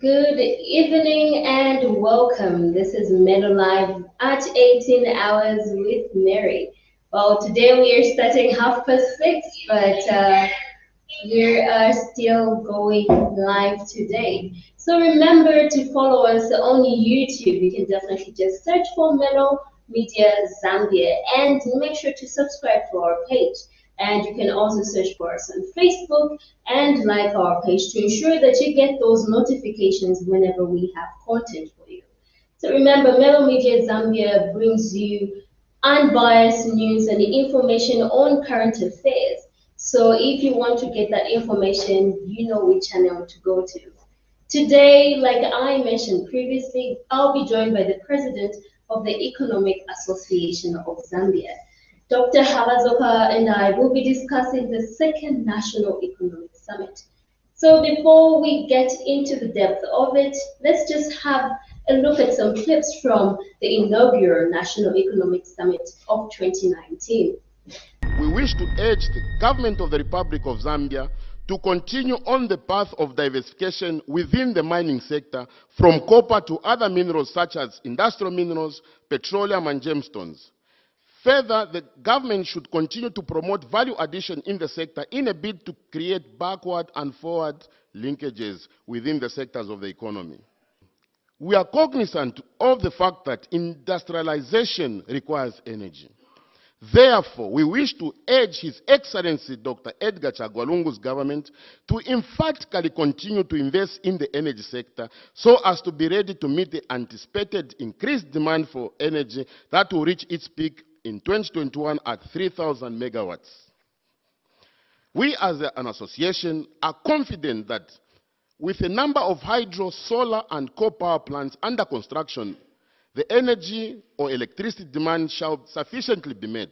Good evening and welcome. This is Melo Live at 18 hours with Mary. Well, today we are starting 6:30, but we are still going live today. So remember to follow us on YouTube. You can definitely just search for Melo Media Zambia and make sure to subscribe to our page. And you can also search for us on Facebook and like our page to ensure that you get those notifications whenever we have content for you. So remember, Melo Media Zambia brings you unbiased news and information on current affairs. So if you want to get that information, you know which channel to go to. Today, like I mentioned previously, I'll be joined by the president of the Economic Association of Zambia. Dr. Halazoka and I will be discussing the second National Economic Summit. So before we get into the depth of it, let's just have a look at some clips from the inaugural National Economic Summit of 2019. We wish to urge the government of the Republic of Zambia to continue on the path of diversification within the mining sector from copper to other minerals such as industrial minerals, petroleum and gemstones. Further, the government should continue to promote value addition in the sector in a bid to create backward and forward linkages within the sectors of the economy. We are cognizant of the fact that industrialization requires energy. Therefore, we wish to urge His Excellency Dr. Edgar Chagwalungu's government to emphatically continue to invest in the energy sector so as to be ready to meet the anticipated increased demand for energy that will reach its peak in 2021 at 3,000 megawatts. We as an association are confident that with a number of hydro, solar and coal power plants under construction, the energy or electricity demand shall sufficiently be met.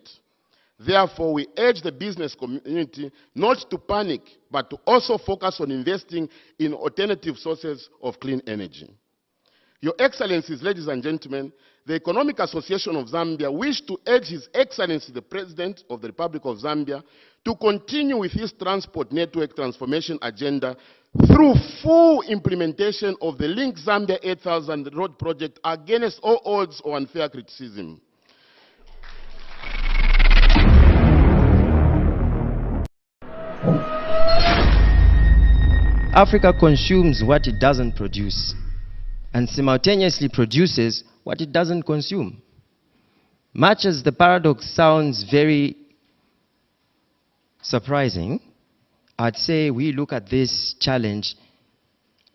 Therefore, we urge the business community not to panic, but to also focus on investing in alternative sources of clean energy. Your Excellencies, ladies and gentlemen, the Economic Association of Zambia wish to urge His Excellency, the President of the Republic of Zambia, to continue with his transport network transformation agenda through full implementation of the Link Zambia 8000 road project against all odds or unfair criticism. Africa consumes what it doesn't produce and simultaneously produces what it doesn't consume. Much as the paradox sounds very surprising, I'd say we look at this challenge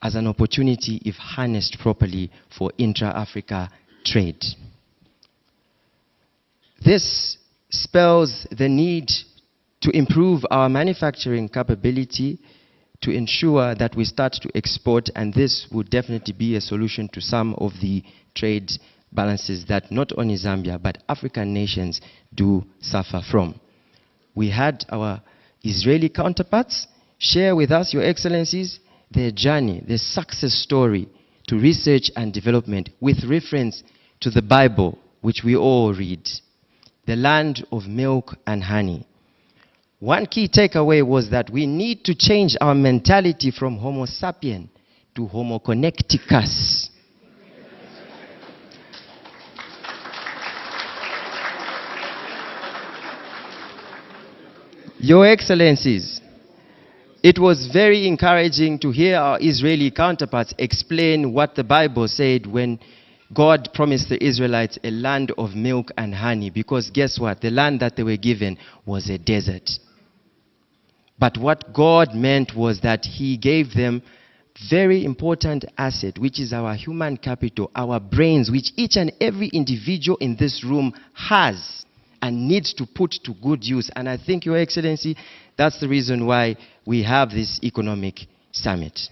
as an opportunity if harnessed properly for intra-Africa trade. This spells the need to improve our manufacturing capability to ensure that we start to export, and this would definitely be a solution to some of the trade balances that not only Zambia but African nations do suffer from. We had our Israeli counterparts share with us, Your Excellencies, their journey, their success story to research and development with reference to the Bible, which we all read, the land of milk and honey. One key takeaway was that we need to change our mentality from Homo sapien to Homo connecticus. Your Excellencies, it was very encouraging to hear our Israeli counterparts explain what the Bible said when God promised the Israelites a land of milk and honey, because guess what? The land that they were given was a desert. But what God meant was that He gave them very important asset, which is our human capital, our brains, which each and every individual in this room has and needs to put to good use. And I think, Your Excellency, that's the reason why we have this economic summit.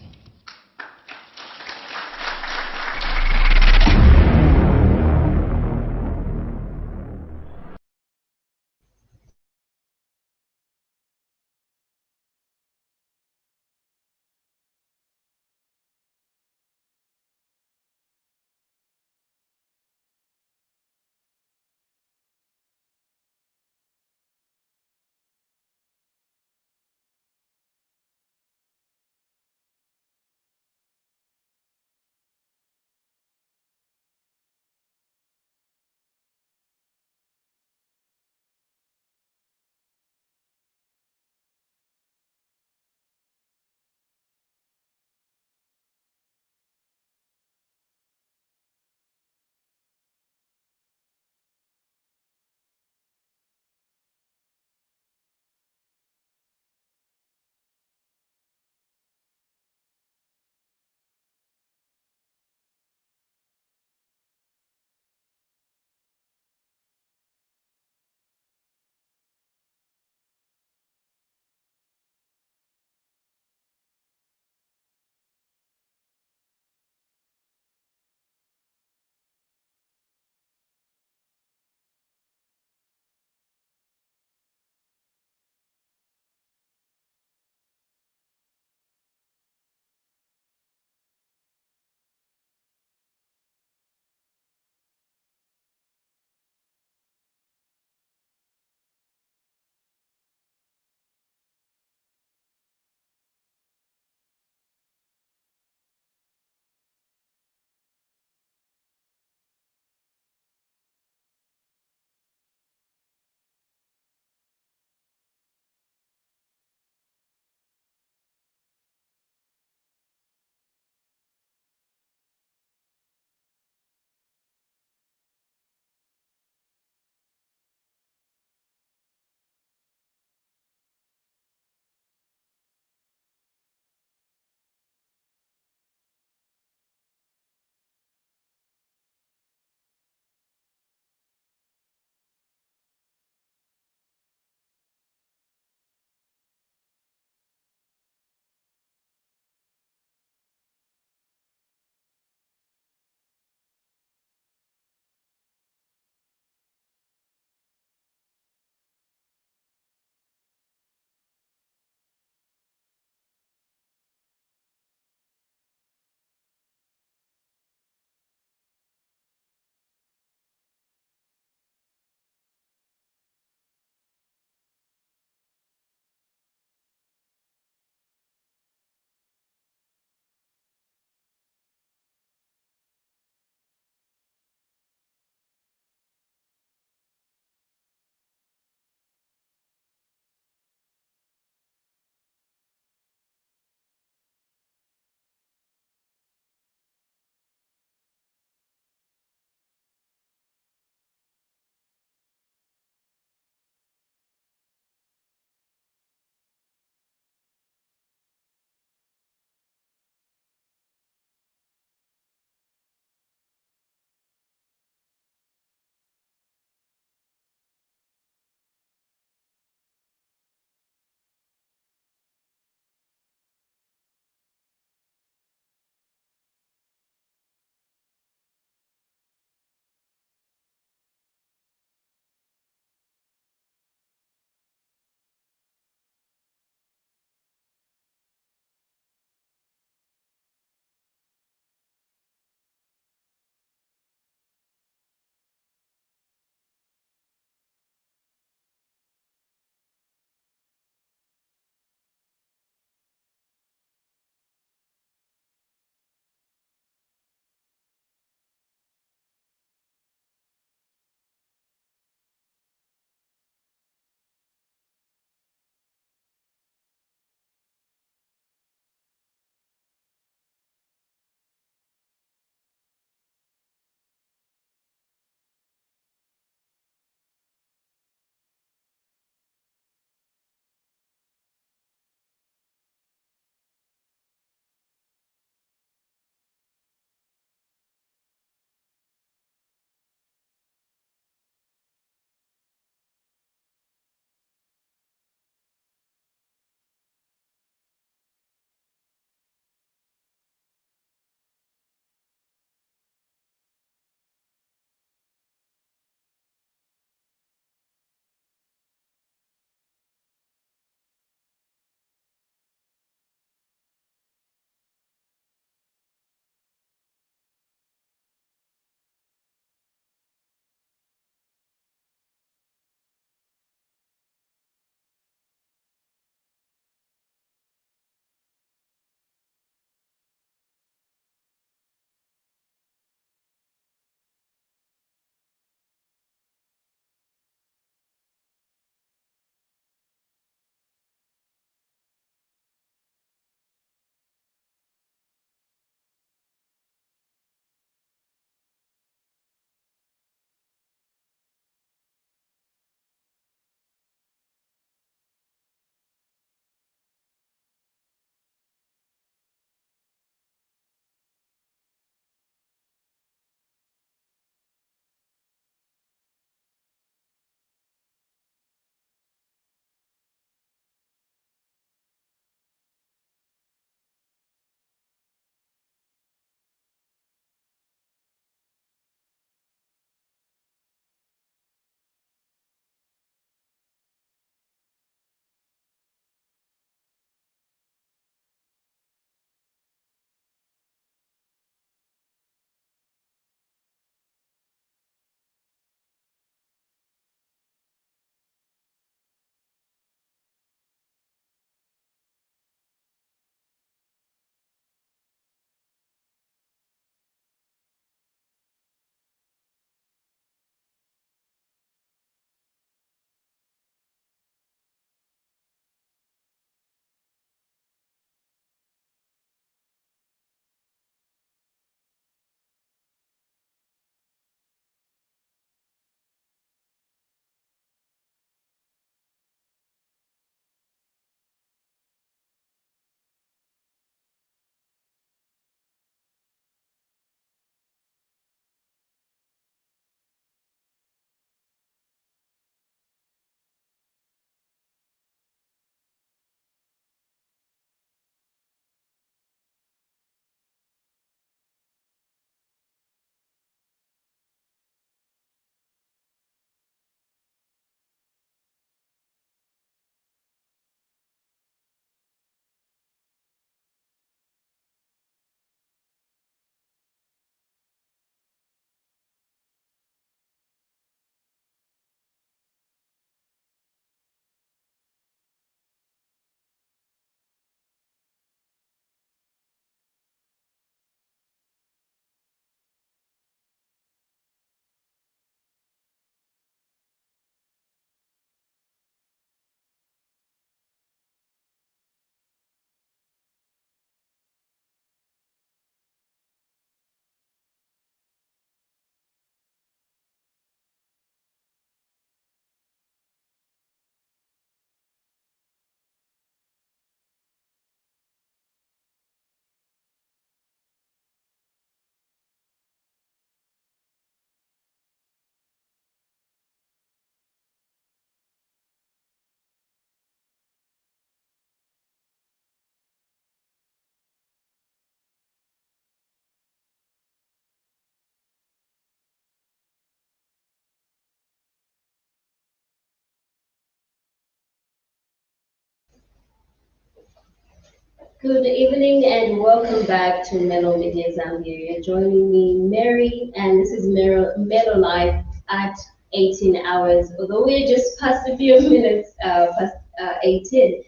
Good evening and welcome back to Melo Media Zambia. You're joining me, Mary, and this is Melo Live at 18 hours. Although we're just past a few minutes past 18,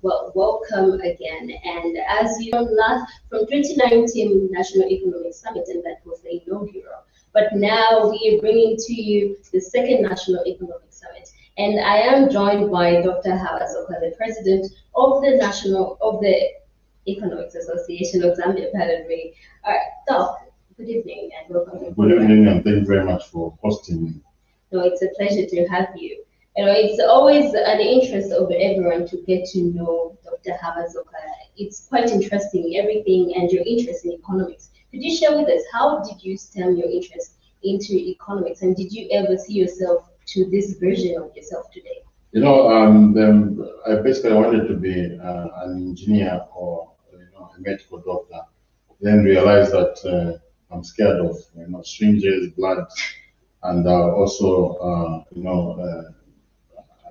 well, welcome again. And as you know, last from 2019 National Economic Summit, and that was the inaugural. But now we are bringing to you the second National Economic Summit. And I am joined by Dr. Hawazoka, the president of the Economics Association of Zambia, pardon me. Doc, good evening and welcome to the Good evening, and thank you very much for hosting me. No, it's a pleasure to have you. You know, it's always an interest of everyone to get to know Dr. Hawazoka. It's quite interesting, everything and your interest in economics. Could you share with us how did you stem your interest into economics, and did you ever see yourself to this version of yourself today? You know, I basically wanted to be an engineer or a medical doctor. Then realized that I'm scared of strangers, blood, and also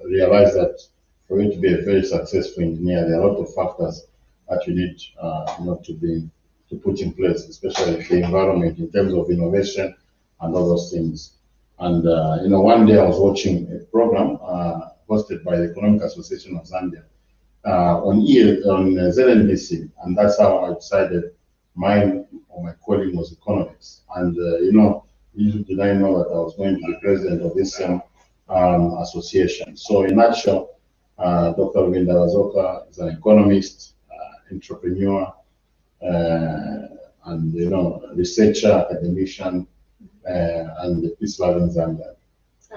realized that for you to be a very successful engineer, there are a lot of factors that you need to put in place, especially the environment in terms of innovation and all those things. And one day I was watching a program hosted by the Economic Association of Zambia on ZNBC, and that's how I decided my calling was economics. And little did I know that I was going to be president of this association. So in a nutshell, Dr. Hawazoka is an economist, entrepreneur, and researcher, academician, and peace-loving Zambia.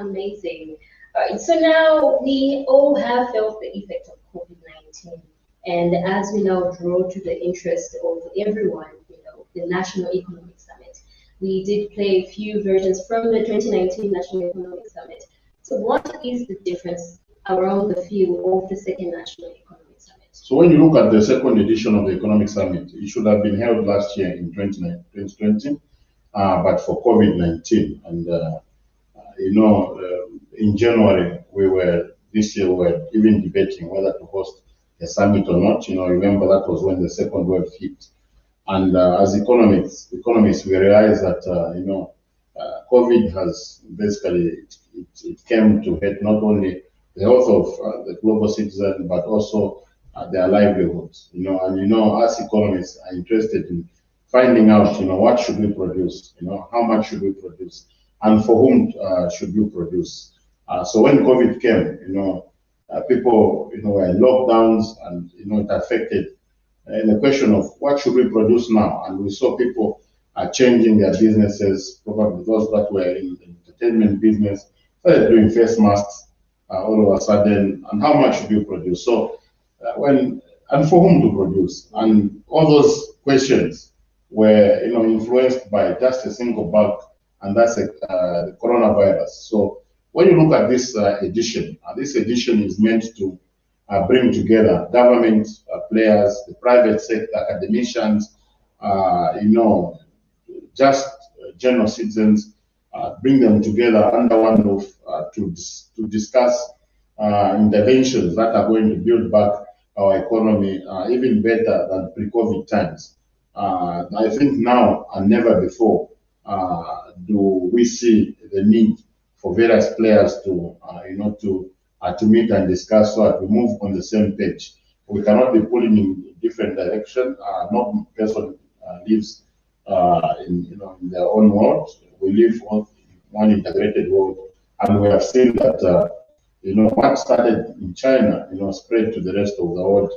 Amazing. All right, so now we all have felt the effect of COVID-19, and as we now draw to the interest of everyone, the National Economic Summit, we did play a few versions from the 2019 National Economic Summit. So what is the difference around the feel of the second National Economic Summit? So when you look at the second edition of the Economic Summit, it should have been held last year in 2020, but for COVID-19. And, in January, this year, we were even debating whether to host a summit or not. Remember that was when the second wave hit. And as economists, we realized that, COVID has basically, it came to hurt not only the health of the global citizen, but also their livelihoods. As economists are interested in finding out, what should we produce, how much should we produce, and for whom should we produce. So when COVID came, people, were in lockdowns, and it affected the question of what should we produce now. And we saw people changing their businesses. Probably those that were in the entertainment business started doing face masks all of a sudden. And how much should you produce? So and for whom to produce? And all those questions were influenced by just a single bug, and that's the coronavirus. So when you look at this edition is meant to bring together government players, the private sector, academicians, just general citizens, bring them together under one roof to discuss interventions that are going to build back our economy even better than pre-COVID times. I think now and never before do we see the need for various players to meet and discuss so that we move on the same page. We cannot be pulling in different direction. No person lives in their own world. We live on one integrated world, and we have seen that what started in China, spread to the rest of the world,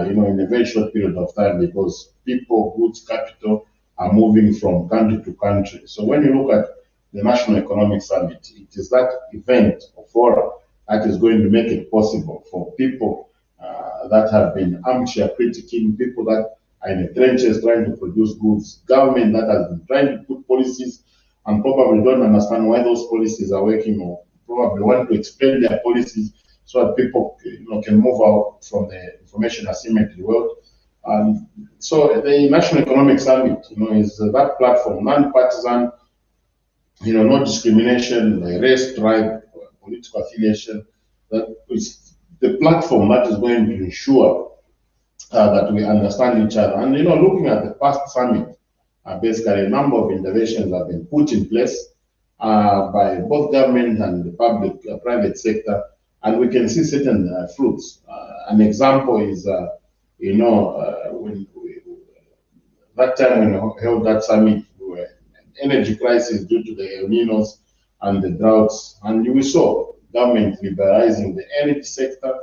in a very short period of time, because people, goods, capital are moving from country to country. So when you look at the National Economic Summit, it is that event or forum that is going to make it possible for people that have been armchair critiquing, people that are in the trenches trying to produce goods, government that has been trying to put policies and probably don't understand why those policies are working, or probably want to explain their policies so that people can move out from the information asymmetry world. So the National Economic Summit is that platform, non-partisan, no discrimination by race, tribe, political affiliation. That is the platform that is going to ensure that we understand each other. And looking at the past summit, basically a number of interventions have been put in place by both government and the private sector, and we can see certain fruits. An example is, when that time when we held that summit, we were an energy crisis due to the El Ninos and the droughts, and we saw government liberalizing the energy sector,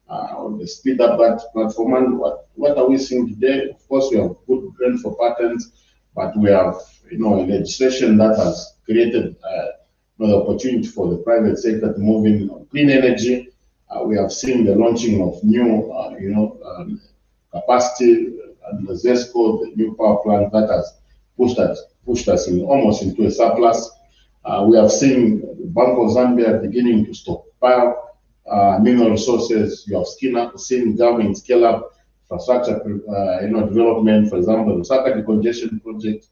on the speed up that platform. And what are we seeing today? Of course, we have good rainfall patterns, but we have legislation that has created the opportunity for the private sector to move in on clean energy. We have seen the launching of new capacity and the ZESCO, the new power plant that has pushed us in almost into a surplus. We have seen the Bank of Zambia beginning to stockpile mineral resources. You have seen government scale up infrastructure development, for example, the Lusaka decongestion project.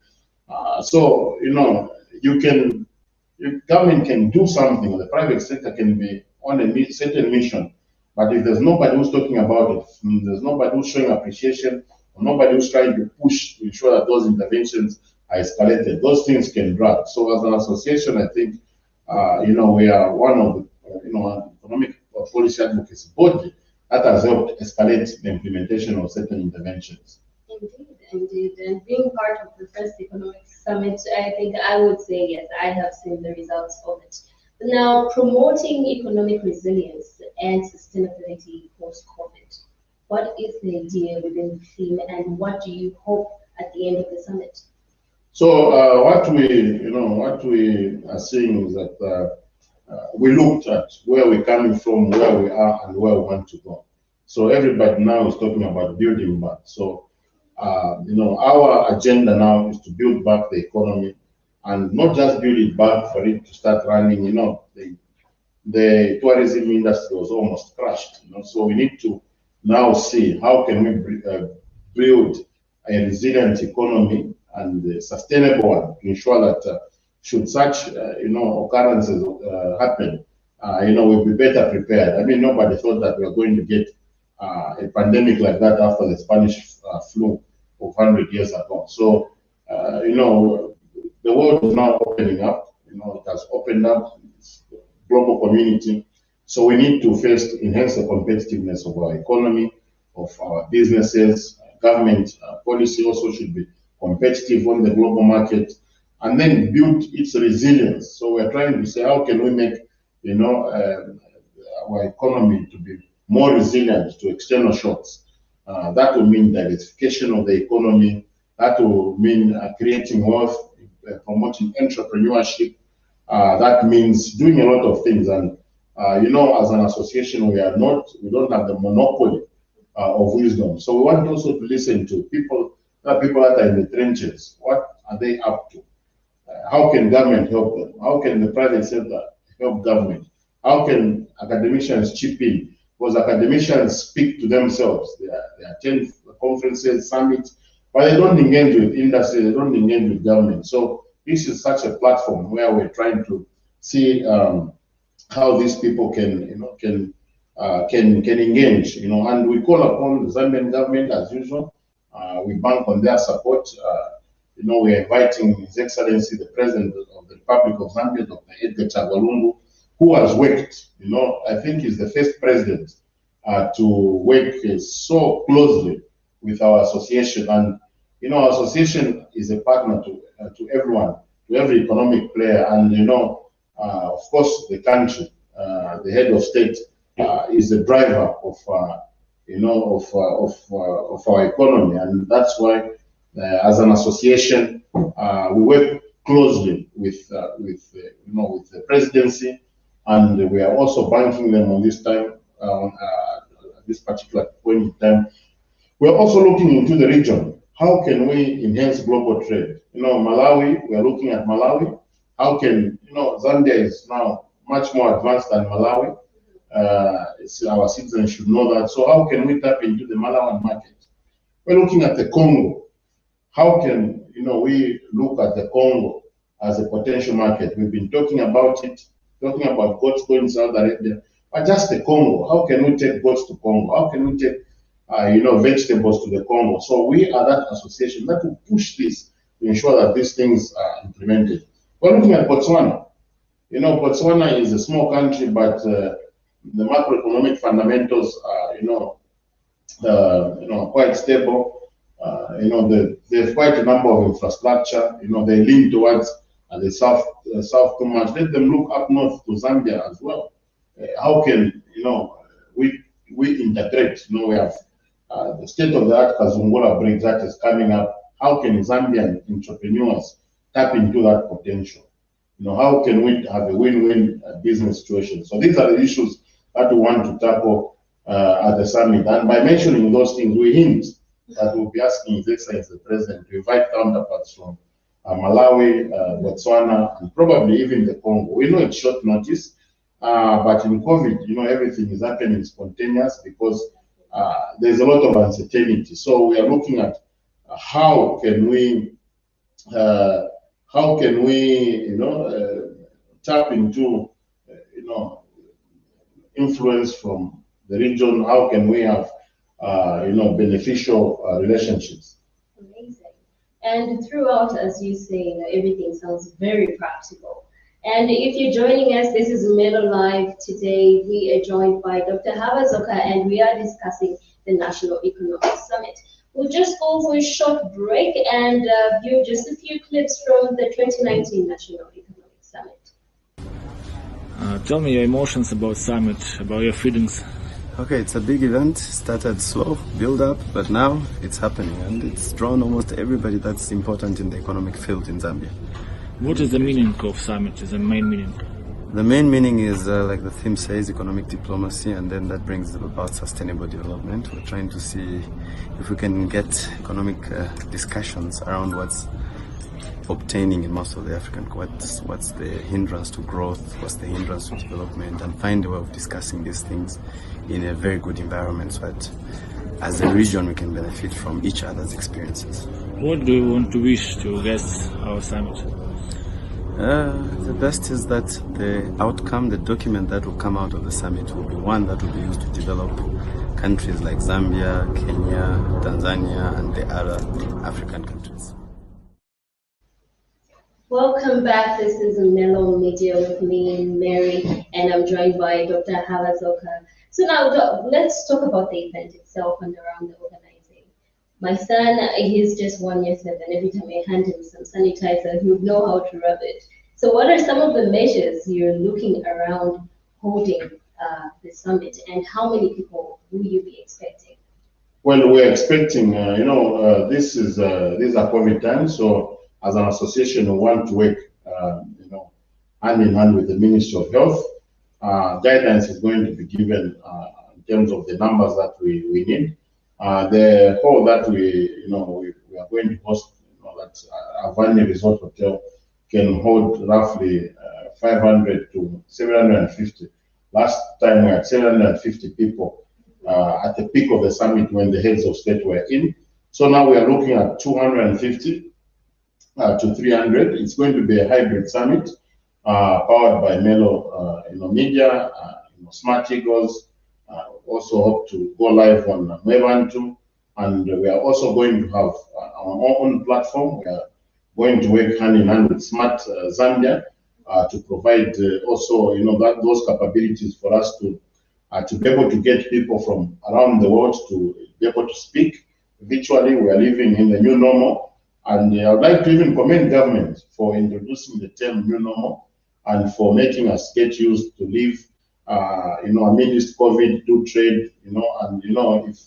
So government can do something, or the private sector can be on a certain mission, but if there's nobody who's talking about it, there's nobody who's showing appreciation, or nobody who's trying to push to ensure that those interventions are escalated, those things can drag. So as an association, I think we are one of the economic policy advocacy body that has helped escalate the implementation of certain interventions. Indeed. And being part of the first economic summit, I think I would say yes, I have seen the results of it. Now, promoting economic resilience and sustainability post-COVID. What is the idea within the theme, and what do you hope at the end of the summit? So what we are seeing is that we looked at where we're coming from, where we are, and where we want to go. So everybody now is talking about building back. So our agenda now is to build back the economy, and not just build it back for it to start running. The tourism industry was almost crushed. So we need to now see how can we build a resilient economy and a sustainable one to ensure that should such occurrences happen, we'll be better prepared. I mean, nobody thought that we were going to get a pandemic like that after the Spanish flu of 100 years ago. So, the world is now opening up. It has opened up. It's the global community. So we need to first enhance the competitiveness of our economy, of our businesses. Government policy also should be competitive on the global market, and then build its resilience. So we're trying to say, how can we make our economy to be more resilient to external shocks? That will mean diversification of the economy. That will mean creating wealth, promoting entrepreneurship. That means doing a lot of things. And as an association, we don't have the monopoly of wisdom. So we want also to listen to people that are in the trenches. What are they up to? How can government help them? How can the private sector help government? How can academicians chip in? Because academicians speak to themselves. They attend conferences, summits, but they don't engage with industry, they don't engage with government. So this is such a platform where we're trying to see how these people can engage, and we call upon the Zambian government as usual. We bank on their support. We're inviting His Excellency, the President of the Republic of Zambia, Dr. Edgar Chagwa, who has worked, I think he's the first president to work so closely with our association. And, our association is a partner to everyone, to every economic player. And, of course, the country, the head of state, is the driver of our economy. And that's why, as an association, we work closely with the presidency, and we are also banking them on this time, this particular point in time. We're also looking into the region. How can we enhance global trade? Malawi, we're looking at Malawi. How can, Zambia is now much more advanced than Malawi. Our citizens should know that. So how can we tap into the Malawian market? We're looking at the Congo. How can we look at the Congo as a potential market? We've been talking about it, talking about goods going to Saudi Arabia, but just the Congo. How can we take goods to Congo? How can we take vegetables to the Congo. So we are that association that will push this to ensure that these things are implemented. We're looking at Botswana. Botswana is a small country, but the macroeconomic fundamentals are, quite stable. There's quite a number of infrastructure. They lean towards the south too much. Let them look up north to Zambia as well. How can we integrate? We have the state-of-the-art Kazungula bridge that is coming up. How can Zambian entrepreneurs tap into that potential? How can we have a win-win business situation? So these are the issues that we want to tackle at the summit. And by mentioning those things, we hint that we'll be asking His Excellency the President to invite counterparts from Malawi, Botswana, and probably even the Congo. We know it's short notice, but in COVID, everything is happening spontaneous because there's a lot of uncertainty. So we are looking at how can we tap into influence from the region. How can we have beneficial relationships? Amazing. And throughout, as you say, everything sounds very practical. And if you're joining us, this is Melo Live. Today we are joined by Dr. Habazoka, and we are discussing the National Economic Summit. We'll just go for a short break and view just a few clips from the 2019 National Economic Summit. Tell me your emotions about summit, about your feelings. Okay, it's a big event. Started slow, build up, but now it's happening, and it's drawn almost everybody that's important in the economic field in Zambia. What is the meaning of summit? Is the main meaning? The main meaning is, like the theme says, economic diplomacy, and then that brings about sustainable development. We're trying to see if we can get economic discussions around what's obtaining in most of the African, what's the hindrance to growth, what's the hindrance to development, and find a way of discussing these things in a very good environment so that as a region we can benefit from each other's experiences. What do you want to wish to guests our summit? The best is that the outcome, the document that will come out of the summit will be one that will be used to develop countries like Zambia, Kenya, Tanzania, and the other African countries. Welcome back. This is Melo Media with me, Mary, and I'm joined by Dr. Habazoka. So now let's talk about the event itself and around the organizing. My son, he's just 1 year 7. Every time I hand him some sanitizer, he would know how to rub it. So what are some of the measures you're looking around holding the summit, and how many people will you be expecting? Well, we're expecting, this is these are COVID times, so as an association, we want to work, hand in hand with the Ministry of Health. Guidance is going to be given in terms of the numbers that we need. The hall that we are going to host, that Avani Resort Hotel can hold roughly 500 to 750. Last time we had 750 people at the peak of the summit when the heads of state were in. So now we are looking at 250 to 300. It's going to be a hybrid summit powered by Melo Media, Smart Eagles. Also hope to go live on Mevantu, and we are also going to have our own platform. We are going to work hand in hand with Smart Zambia to provide also those capabilities for us to be able to get people from around the world to be able to speak virtually. We are living in the new normal, and I would like to even commend government for introducing the term new normal and for making us get used to live amidst COVID, do trade, and if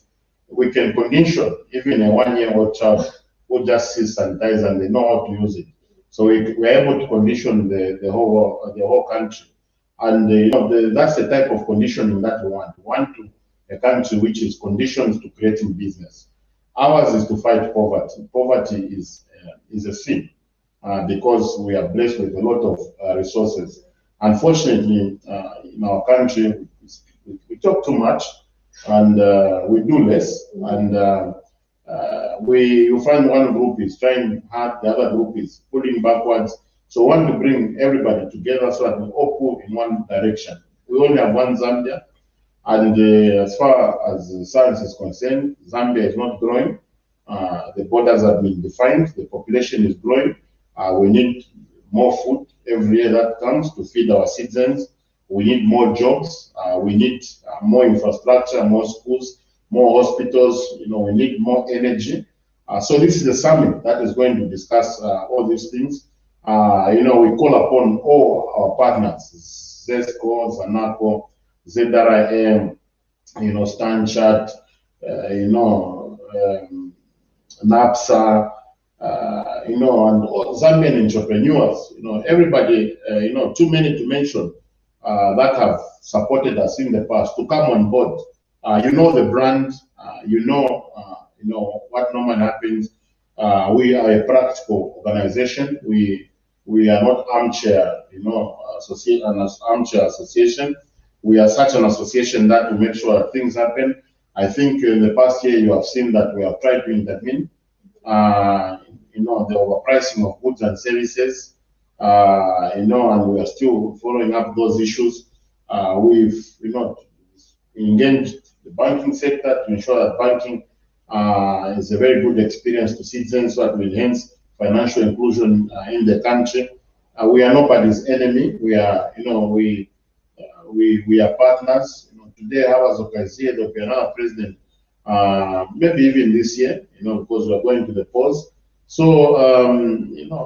we can condition even a 1-year-old child who just sees sanitizer and they know how to use it. So we're able to condition the whole country. And that's the type of conditioning that we want. We want a country which is conditioned to creating business. Ours is to fight poverty. Poverty is a sin because we are blessed with a lot of resources. Unfortunately, in our country, we talk too much and we do less. And you find one group is trying hard, the other group is pulling backwards. So we want to bring everybody together so that we all pull in one direction. We only have one Zambia. And as far as science is concerned, Zambia is not growing. The borders have been defined. The population is growing. We need more food every year that comes to feed our citizens. We need more jobs. We need more infrastructure, more schools, more hospitals. We need more energy. So this is the summit that is going to discuss all these things. We call upon all our partners, ZESCO, ZANACO, ZRIM, StanChat, NAPSA, and all Zambian entrepreneurs, everybody, too many to mention, that have supported us in the past to come on board. The brand, what normally happens. We are a practical organization. We are not armchair, armchair association. We are such an association that will make sure that things happen. I think in the past year you have seen that we have tried to intervene. The overpricing of goods and services, and we are still following up those issues. We've, engaged the banking sector to ensure that banking is a very good experience to citizens, so that will enhance financial inclusion in the country. We are nobody's enemy. We are, we are partners. Today, I was here, there will be another president, maybe even this year, because we're going to the polls. So,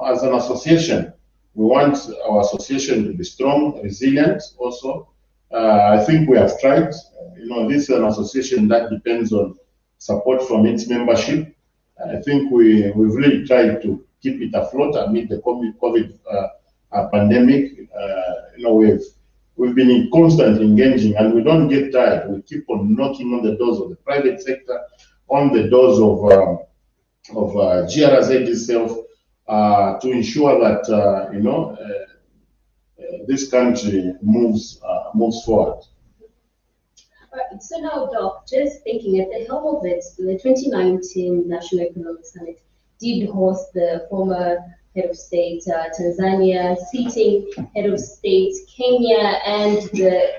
as an association, we want our association to be strong, resilient also. I think we have tried. This is an association that depends on support from its membership. I think we've really tried to keep it afloat amid the COVID pandemic. We've been in constant engaging, and we don't get tired. We keep on knocking on the doors of the private sector, on the doors of GRZ itself, to ensure that this country moves forward. Right, so now, Doc, just thinking at the helm of it, the 2019 National Economic Summit did host the former head of state Tanzania, seating head of state Kenya, and the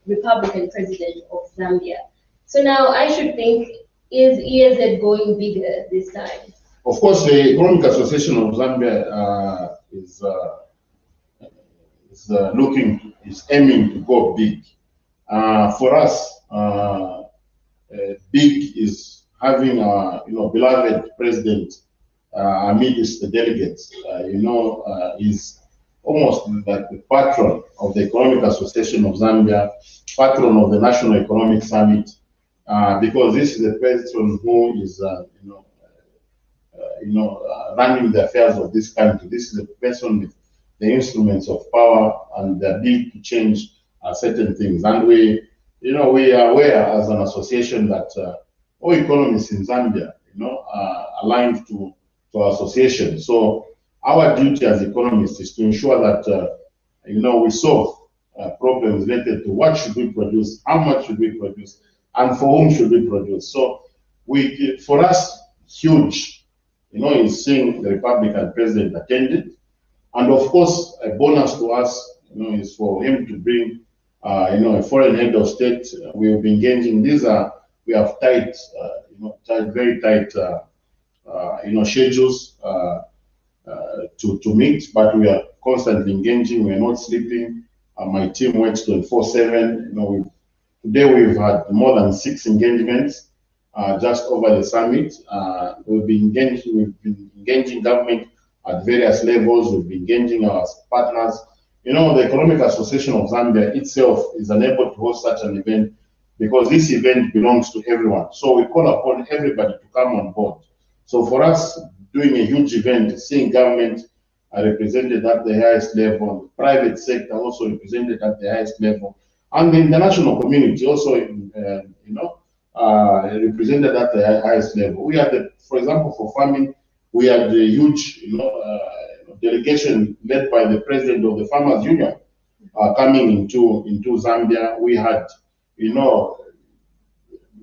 Republican president of Zambia. So now I should think, is EAZ going bigger this time? Of course, the Economic Association of Zambia is aiming to go big. For us, big is having our beloved president amidst the delegates. Is almost like the patron of the Economic Association of Zambia, patron of the National Economic Summit, because this is the person who is running the affairs of this country. This is the person with the instruments of power and the ability to change certain things. And we are aware as an association that all economists in Zambia, are aligned to our association. So our duty as economists is to ensure that, we solve problems related to what should we produce, how much should we produce, and for whom should we produce. So for us, huge, is seeing the Republican president attended. And of course, a bonus to us, is for him to bring, a foreign head of state. We have been engaging. We have tight, very tight, schedules to meet, but we are constantly engaging. We are not sleeping. My team works 24/7. Today we've had more than 6 engagements just over the summit. We've been engaging government at various levels. We've been engaging our partners. The Economic Association of Zambia itself is unable to host such an event because this event belongs to everyone. So we call upon everybody to come on board. So for us, doing a huge event, seeing government represented at the highest level, the private sector also represented at the highest level, and the international community also, represented at the highest level. We had, for example, for farming, we had a huge, delegation led by the president of the Farmers Union coming into Zambia. We had,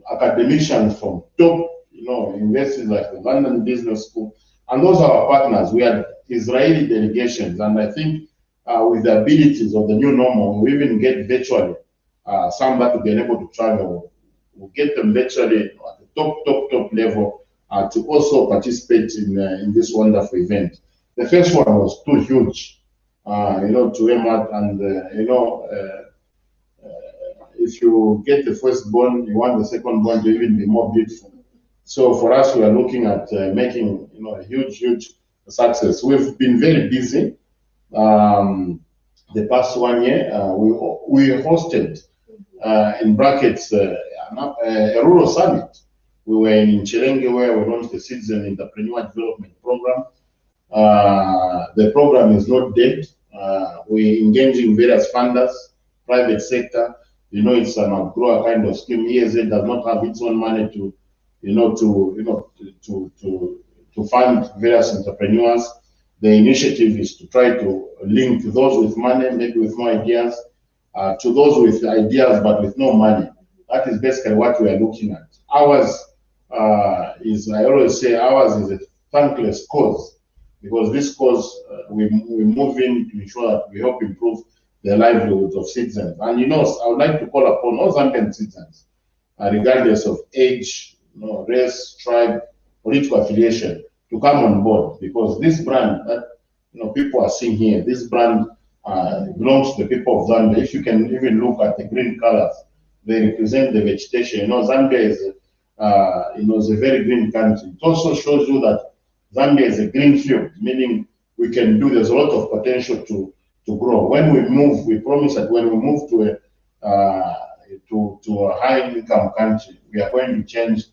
academicians from top, universities like the London Business School, and those are our partners. We had Israeli delegations, and I think with the abilities of the new normal, we even get virtually some that will be able to travel. We'll get them literally at the top level to also participate in this wonderful event. The first one was too huge, to aim at, and if you get the firstborn, you want the secondborn to even be more beautiful. So for us, we are looking at making a huge success. We've been very busy. The past 1 year, we hosted in brackets a rural summit. We were in Chilenge where we launched the Citizen Entrepreneur Development Program. The program is not dead. We're engaging various funders, private sector. It's an outgrower kind of scheme. ESA does not have its own money to fund various entrepreneurs. The initiative is to try to link those with money, maybe with more ideas, to those with ideas but with no money. That is basically what we are looking at. Ours is, I always say, ours is a thankless cause, because this cause we move in to ensure that we help improve the livelihoods of citizens. And I would like to call upon all Zambian citizens, regardless of age, race, tribe, political affiliation, to come on board, because this brand that people are seeing here, this brand belongs to the people of Zambia. If you can even look at the green colors, they represent the vegetation. Zambia is is a very green country. It also shows you that Zambia is a green field, meaning there's a lot of potential to grow. When we move, we promise that when we move to a high income country, we are going to change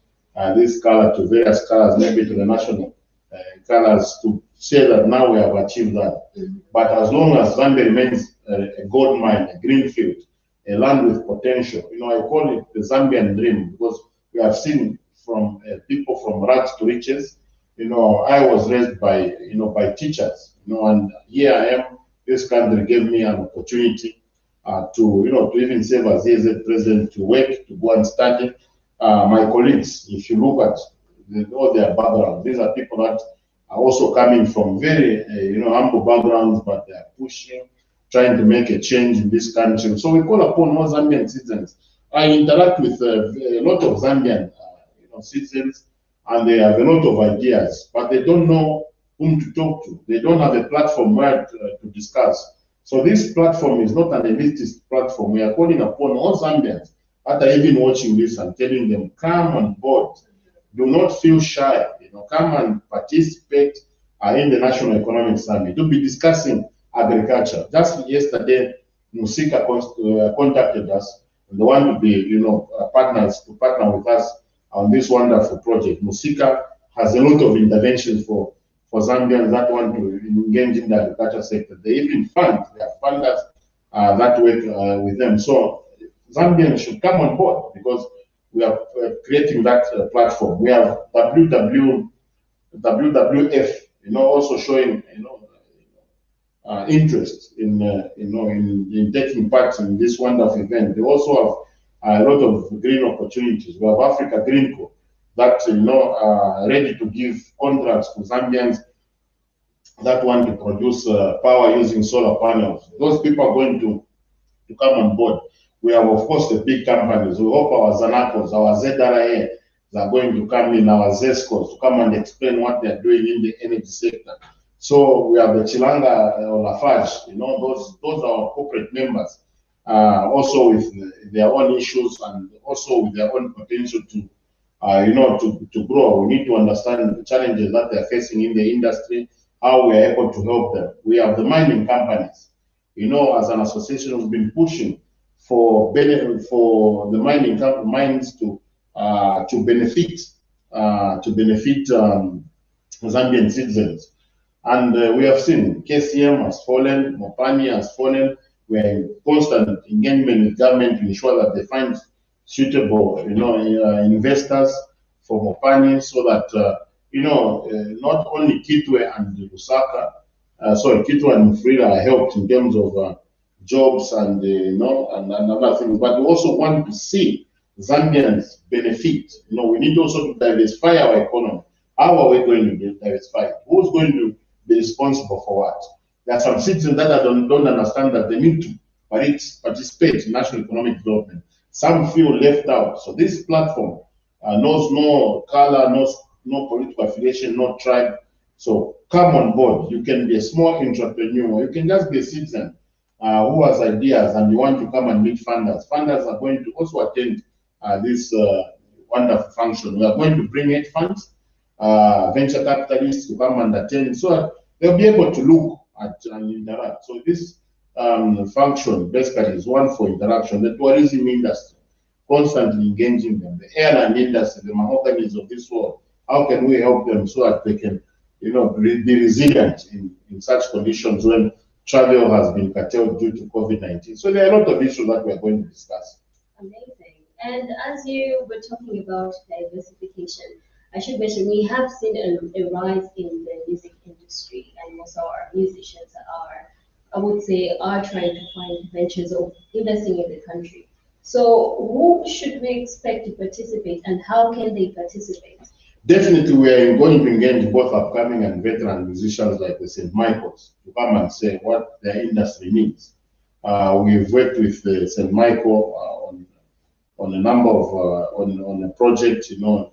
this color to various colors, maybe to the national colors, to say that now we have achieved that. But as long as Zambia remains a gold mine, a green field, a land with potential, I call it the Zambian dream, because we have seen from people from rags to riches. I was raised by teachers, and here I am. This country gave me an opportunity to even serve as EZ president, to work, to go and study. My colleagues, if you look at all their backgrounds, these are people that are also coming from very humble backgrounds, but they are pushing, trying to make a change in this country. So we call upon more Zambian citizens. I interact with a lot of Zambian citizens, and they have a lot of ideas, but they don't know whom to talk to. They don't have a platform where to discuss. So this platform is not an elitist platform. We are calling upon all Zambians that are even watching this and telling them, come on board. Do not feel shy. Come and participate in the National Economic Summit. We'll be discussing agriculture. Just yesterday, Musika contacted us, and they want to be, partner with us on this wonderful project. Musika has a lot of interventions for Zambians that want to engage in the agriculture sector. They even fund. They have funders that work with them. So Zambians should come on board, because we are creating that platform. We have WWF, also showing interest in taking part in this wonderful event. They also have a lot of green opportunities. We have Africa Green Co that are ready to give contracts to Zambians that want to produce power using solar panels. Those people are going to come on board. We have, of course, the big companies. We hope our Zanacos, our ZRA are going to come in, our ZESCOs, to come and explain what they are doing in the energy sector. So we have the Chilanga or Lafarge, those are our corporate members, also with their own issues and also with their own potential to grow. We need to understand the challenges that they're facing in the industry, how we are able to help them. We have the mining companies. As an association, we've been pushing for the mining mines to benefit Zambian citizens. And we have seen KCM has fallen, Mopani has fallen. We are in constant engagement with government to ensure that they find suitable, investors for Mopani, so that not only Kitwe and Lusaka, Kitwe and Mufrida are helped in terms of jobs and and other things, but we also want to see Zambians benefit. We need also to diversify our economy. How are we going to diversify? Who's going to be responsible for what? There are some citizens that don't understand that they need to participate in national economic development. Some feel left out. So this platform knows no color, no political affiliation, no tribe. So come on board. You can be a small entrepreneur. You can just be a citizen who has ideas and you want to come and meet funders. Funders are going to also attend this wonderful function. We are going to bring hedge funds, venture capitalists to come and attend, so that they'll be able to look at and interact. So this function basically is one for interaction. The tourism industry, constantly engaging them, the airline industry, the mahoganies of this world. How can we help them so that they can, be resilient in such conditions when travel has been curtailed due to COVID-19? So there are a lot of issues that we are going to discuss. Amazing. And as you were talking about diversification, I should mention we have seen a rise in the music industry, and most of our musicians are, I would say, are trying to find ventures of investing in the country. So who should we expect to participate and how can they participate? Definitely, we are going to engage both upcoming and veteran musicians like the St. Michael's to come and say what their industry needs. We've worked with St. Michael on a number of on a project,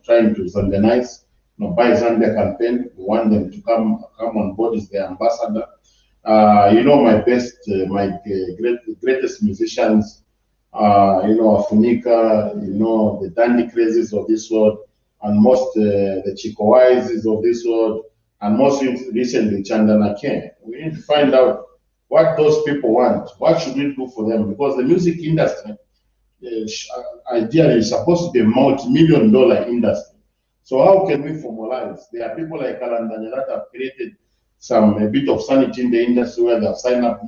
trying to Zambianize, buy Zambia campaign. We want them to come on board as their ambassador. My greatest musicians, Afunika, the Dandy Crazes of this world, and most the Chico Wises of this world, and most recently Chandana Ken. We need to find out what those people want. What should we do for them? Because the music industry, ideally, is supposed to be a multi-million-dollar industry. So how can we formalize? There are people like Kalandanya that have created a bit of sanity in the industry where they have signed up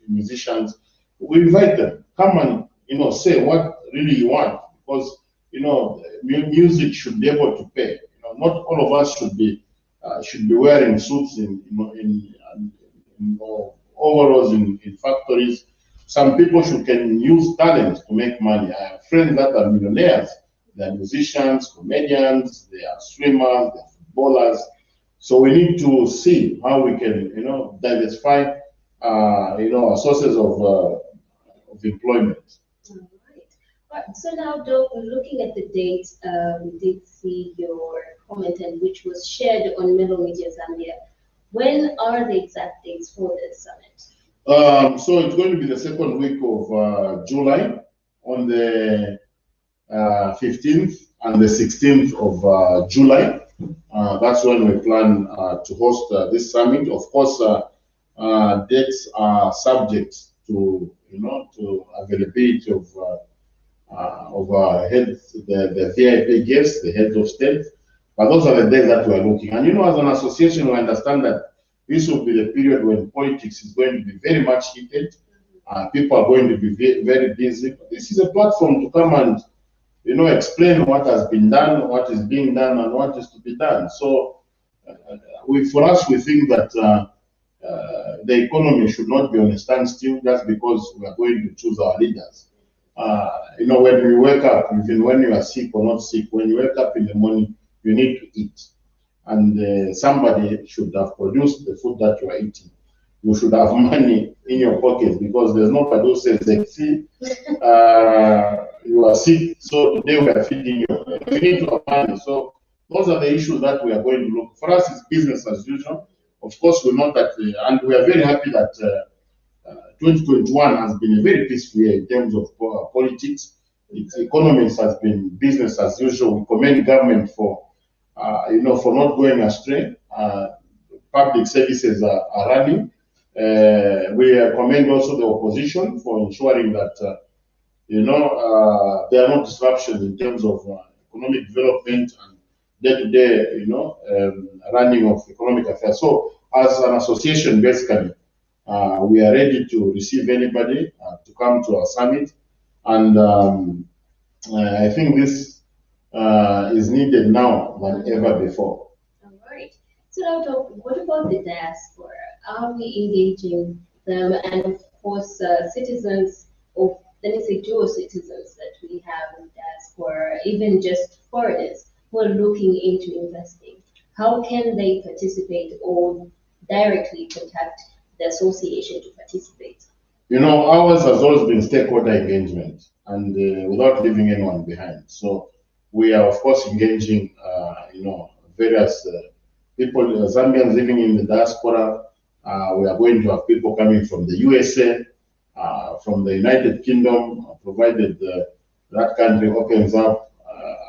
musicians. We invite them, come and say what really you want, because music should be able to pay. Not all of us should be wearing suits in overalls in factories. Some people can use talent to make money. I have friends that are millionaires. They are musicians, comedians, they are swimmers, they are footballers. So we need to see how we can, diversify, our sources of employment. All right. So now, Doc, looking at the dates, we did see your comment, and which was shared on Melo Media Zambia. When are the exact dates for this summit? So it's going to be the second week of July, on the 15th and the 16th of July. That's when we plan to host this summit. Of course, dates are subject to to availability of heads, the VIP guests, the heads of state. But those are the days that we are looking. And as an association, we understand that this will be the period when politics is going to be very much heated. People are going to be very busy. This is a platform to come and explain what has been done, what is being done, and what is to be done. So, for us, we think that the economy should not be on a standstill just because we are going to choose our leaders. When we wake up, even when you are sick or not sick, when you wake up in the morning, you need to eat. And somebody should have produced the food that you are eating. You should have money in your pocket, because there's nobody who says, see, you are sick, so today we are feeding you. You need to have money. So those are the issues that we are going to look. For us, it's business as usual. Of course, we know that, and we are very happy that 2021 has been a very peaceful year in terms of politics. Its economics has been business as usual. We commend government for not going astray. Public services are running. We commend also the opposition for ensuring that there are no disruptions in terms of economic development and day-to-day running of economic affairs. So as an association, basically, we are ready to receive anybody to come to our summit, and I think this is needed now than ever before. All right. So now, Doc, what about the diaspora? Are we engaging them, and of course, citizens of, let me say, dual citizens that we have in diaspora, even just foreigners who are looking into investing? How can they participate or directly contact the association to participate? You know, ours has always been stakeholder engagement and without leaving anyone behind. So we are, of course, engaging, various people, Zambians living in the diaspora. We are going to have people coming from the USA, from the United Kingdom, provided that country opens up.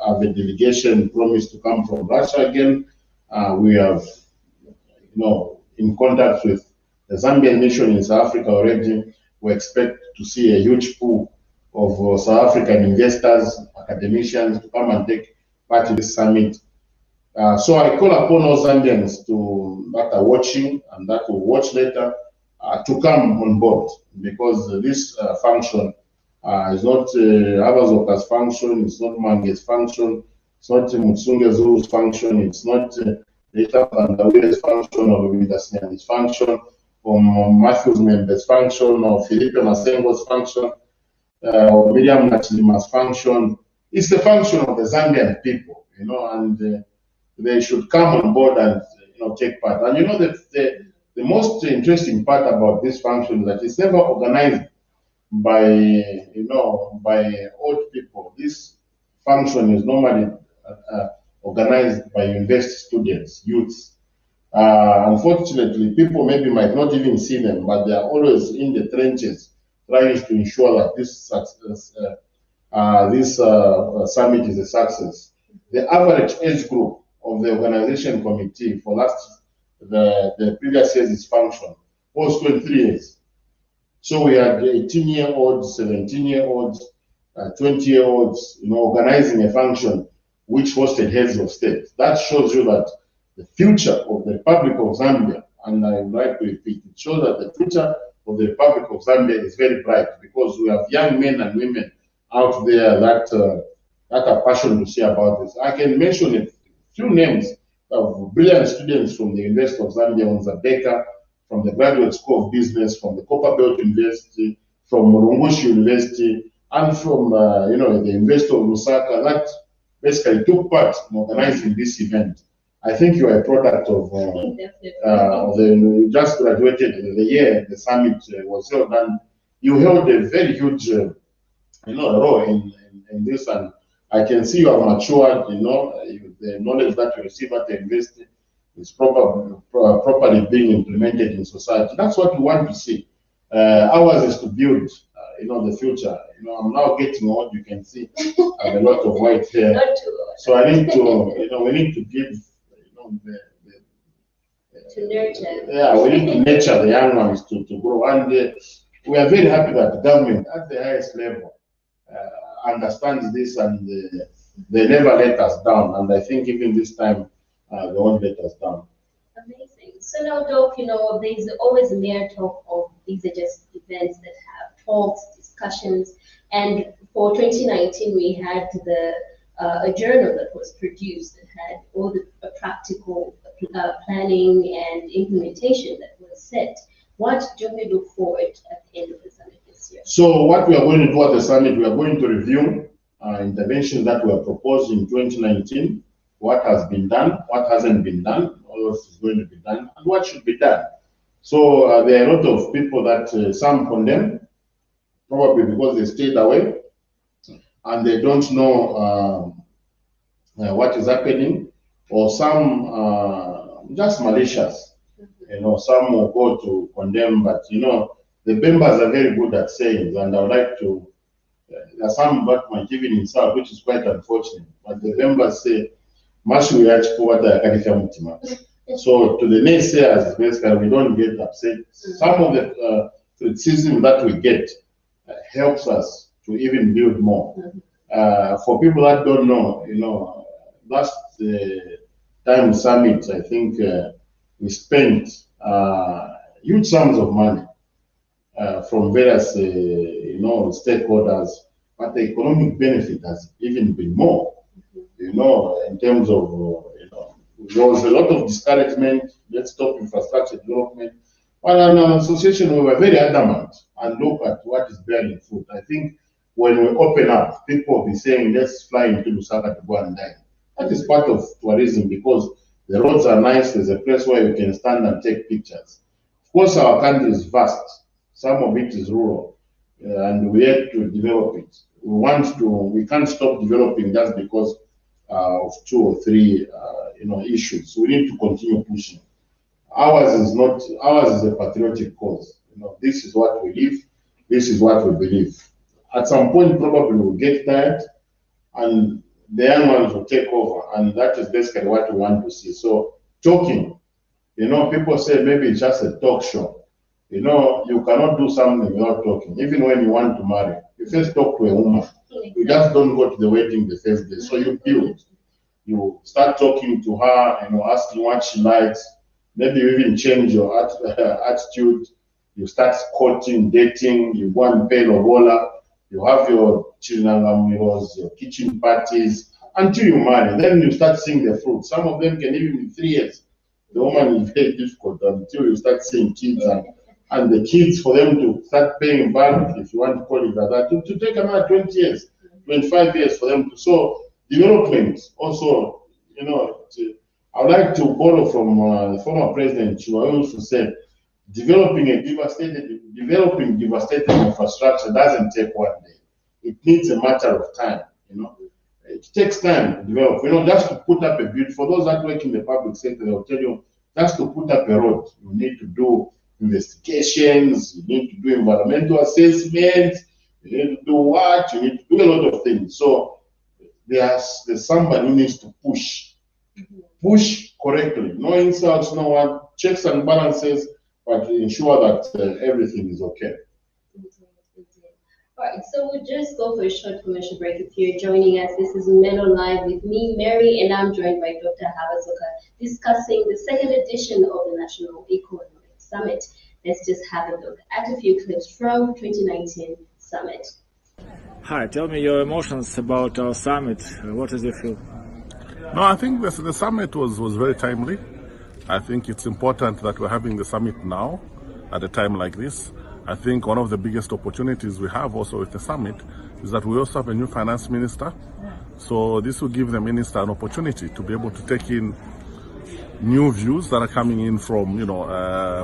Have a delegation promised to come from Russia again. We have, in contact with the Zambian mission in South Africa already. We expect to see a huge pool of South African investors, academicians to come and take part in this summit. So I call upon all Zambians that are watching and that will watch later to come on board, because this function is not Abazoka's function, it's not Mange's function, it's not Mutsunge Zuru's function, it's not Rita Bandawire's function or Vidasniani's function, or Matthew's members' function, or Felipe Masengo's function, or Miriam Nachilima's function. It's the function of the Zambian people, and they should come on board and take part. And the most interesting part about this function is that it's never organized by by old people. This function is normally organized by university students, youths. Unfortunately, people maybe might not even see them, but they are always in the trenches trying to ensure that this summit is a success. The average age group of the organization committee for the previous year's function was 23 years. So we had 18-year-olds, 17-year-olds, 20-year-olds, organizing a function which hosted heads of state. That shows you that the future of the Republic of Zambia, and I would like to repeat, it shows that the future of the Republic of Zambia is very bright, because we have young men and women out there that are passionate to say about this. I can mention a few names of brilliant students from the University of Zambia, Unzabeka, from the Graduate School of Business, from the Copperbelt University, from Murungushi University, and from the University of Lusaka, that basically took part in organizing this event. I think you are a product of you just graduated the year the summit was held, and you held a very huge role in this, and I can see you have matured. The knowledge that you receive at the university is properly being implemented in society. That's what we want to see. Ours is to build, the future. I'm now getting old. You can see I have a lot of white hair. So I need to, we need to give, to nurture. Yeah, we need to nurture the young ones to grow. And we are very happy that the government at the highest level understands this, and they never let us down. And I think even this time, they won't let us down. Amazing. So now, Doc, there's always mere talk of these are just events that have talks, discussions, and for 2019 we had a journal that was produced that had all the practical planning and implementation that was set. What do we look forward at the end of the summit this year? So what we are going to do at the summit, we are going to review interventions that were proposed in 2019, what has been done, what hasn't been done, what else is going to be done, and what should be done. So there are a lot of people that some condemn, probably because they stayed away and they don't know what is happening, or some just malicious. Some will go to condemn, but the members are very good at saying, and I would like to. There are some that might even insult, which is quite unfortunate. But the members say, so to the naysayers, basically, we don't get upset. Some of the criticism that we get helps us to even build more. For people that don't know, last time summit, I think we spent huge sums of money from various stakeholders, but the economic benefit has even been more. In terms of there was a lot of discouragement. Let's stop infrastructure development. But as an association, we were very adamant and look at what is bearing fruit. I think when we open up, people will be saying, let's fly into Lusaka to go and dine. That is part of tourism, because the roads are nice. There's a place where you can stand and take pictures. Of course, our country is vast. Some of it is rural, and we have to develop it. We can't stop developing just because of 2 or 3, issues. We need to continue pushing. Ours is a patriotic cause. This is what we live. This is what we believe. At some point, probably we'll get tired, and the young ones will take over, and that is basically what we want to see. So talking, people say maybe it's just a talk show. You cannot do something without talking. Even when you want to marry, you first talk to a woman. You just don't go to the wedding the first day. So you build. You start talking to her, asking what she likes. Maybe you even change your attitude. You start courting, dating. You go and pay lobola. You have your chinangamiros, your kitchen parties, until you marry. Then you start seeing the fruit. Some of them can even be 3 years. The woman is very difficult until you start seeing kids, and the kids, for them to start paying back, if you want to call it like that, to take another 20 years, 25 years for them to. So development also, I would like to borrow from the former president, who also said, developing devastated infrastructure doesn't take 1 day. It needs a matter of time. It takes time to develop. Just to put up a build, for those that work in the public sector, they'll tell you, just to put up a road, you need to do investigations, you need to do environmental assessments, you need to do what, you need to do a lot of things. So there's somebody who needs to push correctly. No insults, no what, checks and balances, but ensure that everything is okay. All right, so we'll just go for a short commercial break. If you're joining us, this is Melo Live with me, Mary, and I'm joined by Dr. Habazoka, discussing the 2nd edition of the National Economic Summit. Let's just have a look at a few clips from 2019 Summit. Hi, tell me your emotions about our summit. What does it feel? No, I think the summit was very timely. I think it's important that we're having the summit now at a time like this. I think one of the biggest opportunities we have also with the summit is that we also have a new finance minister. So this will give the minister an opportunity to be able to take in new views that are coming in from,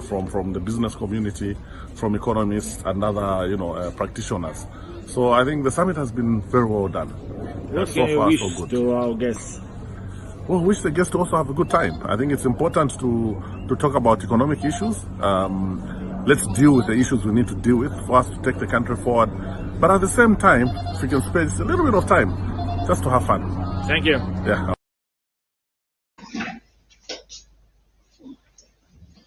from the business community, from economists and other, practitioners. So I think the summit has been very well done. What So can you far, wish so good. to our guests? Well, wish the guests to also have a good time. I think it's important to talk about economic issues. Let's deal with the issues we need to deal with for us to take the country forward. But at the same time, if we can spend a little bit of time just to have fun. Thank you. Yeah.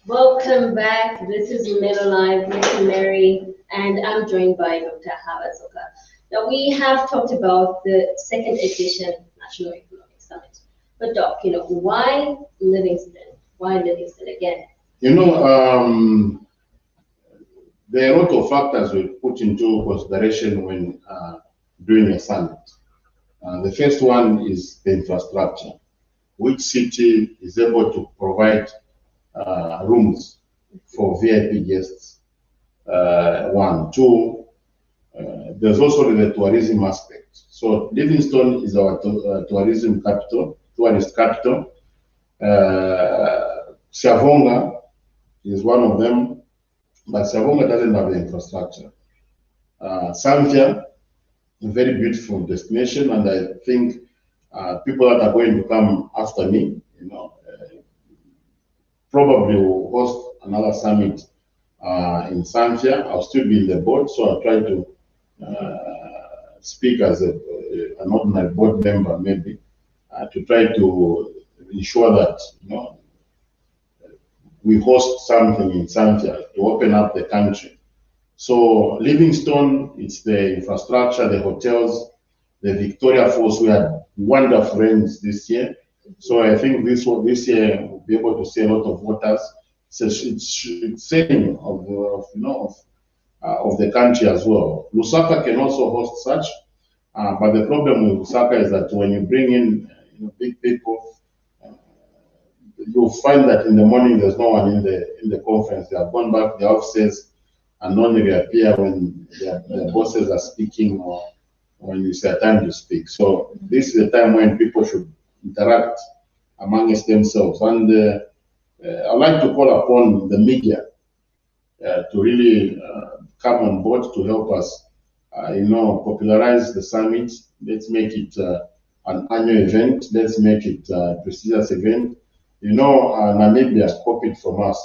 Welcome back. This is Melo Live with Mary, and I'm joined by Dr. Habazoka. Now, we have talked about the 2nd edition National Economic Summit. But Doc, why Livingston? Why Livingston again? There are a lot of factors we put into consideration when doing a summit. The first one is the infrastructure. Which city is able to provide rooms for VIP guests? 1. 2, there's also the tourism aspect. So Livingstone is our tourism capital, tourist capital. Shavonga is one of them, but Shavonga doesn't have the infrastructure. Zambia, a very beautiful destination, and I think people that are going to come after me, probably will host another summit in Zambia. I'll still be in the board, so I'll try to speak as an ordinary board member, maybe, to try to ensure that we host something in Zambia to open up the country. So Livingstone, it's the infrastructure, the hotels, the Victoria Falls. We had wonderful rains this year, so I think this year we'll be able to see a lot of waters. So it's saying of the country as well. Lusaka can also host such, but the problem with Lusaka is that when you bring in big people, you'll find that in the morning there's no one in the conference. They have gone back to the offices and only reappear when their bosses are speaking or when it's their time to speak. So this is a time when people should interact amongst themselves. And I'd like to call upon the media to really come on board to help us, popularize the summit. Let's make it an annual event. Let's make it a prestigious event. Namibia copied from us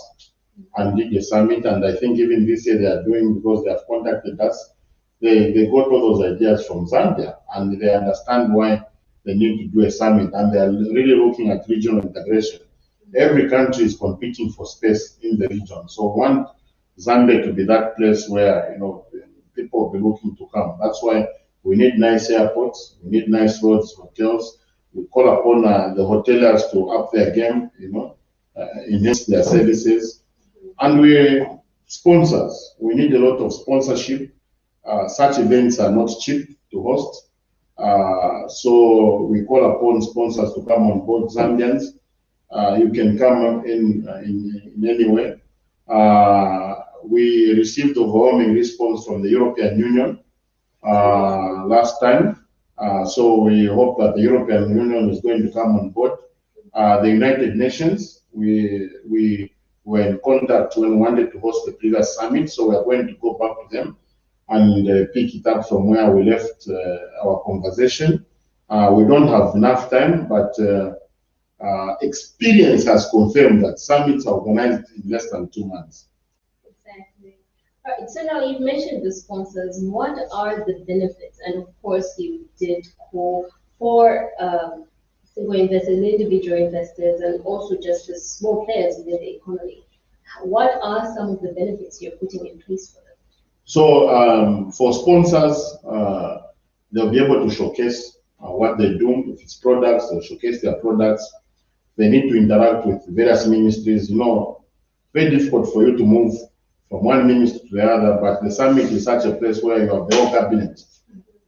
and did a summit, and I think even this year they are doing, because they have contacted us. They got all those ideas from Zambia, and they understand why they need to do a summit, and they are really looking at regional integration. Every country is competing for space in the region, so we want Zambia to be that place where people will be looking to come. That's why we need nice airports, we need nice roads, hotels. We call upon the hoteliers to up their game, enhance their services, and we sponsors. We need a lot of sponsorship. Such events are not cheap to host. So we call upon sponsors to come on board. Zambians, you can come in any way. We received overwhelming response from the European Union last time. So we hope that the European Union is going to come on board. The United Nations, we were in contact when we wanted to host the previous summit, so we are going to go back to them and pick it up from where we left our conversation. We don't have enough time, but experience has confirmed that summits are organized in less than 2 months. Exactly. All right, so now you've mentioned the sponsors. What are the benefits? And of course, you did call for single investors, individual investors, and also just the small players within the economy. What are some of the benefits you're putting in place for them? So for sponsors, they'll be able to showcase what they do. If it's products, they'll showcase their products. They need to interact with various ministries. Very difficult for you to move from one ministry to the other, but the summit is such a place where you have the whole cabinet